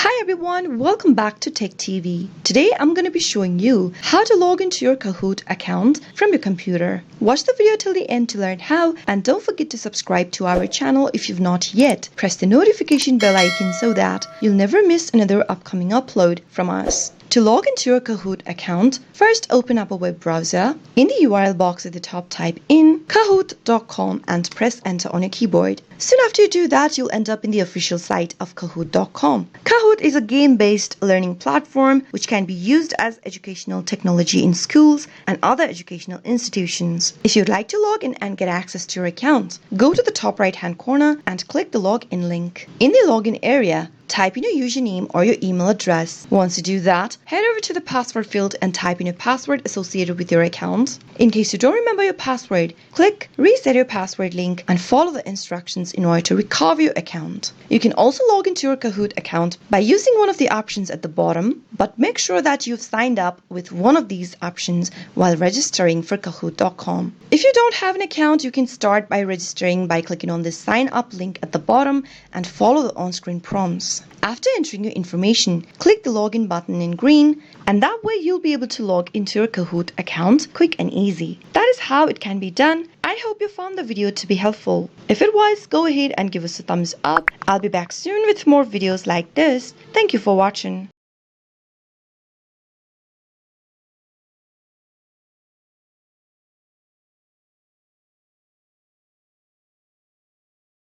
Hi everyone, welcome back to Tech TV. Today I'm going to be showing you how to log into your Kahoot account from your computer. Watch the video till the end to learn how, and don't forget to subscribe to our channel if you've not yet. Press the notification bell icon so that you'll never miss another upcoming upload from us. To log into your Kahoot account, first open up a web browser. In the URL box at the top, type in Kahoot.com and press enter on your keyboard. Soon after you do that, you'll end up in the official site of Kahoot.com. Kahoot is a game-based learning platform which can be used as educational technology in schools and other educational institutions. If you'd like to log in and get access to your account, go to the top right-hand corner and click the login link. In the login area, type in your username or your email address. Once you do that, head over to the password field and type in your password associated with your account. In case you don't remember your password, click Reset Your Password link and follow the instructions in order to recover your account. You can also log into your Kahoot account by using one of the options at the bottom, but make sure that you've signed up with one of these options while registering for Kahoot.com. If you don't have an account, you can start by registering by clicking on the sign up link at the bottom and follow the on-screen prompts. After entering your information, click the login button in green, and that way you'll be able to log into your Kahoot account quick and easy. That is how it can be done. I hope you found the video to be helpful. If it was, go ahead and give us a thumbs up. I'll be back soon with more videos like this. Thank you for watching.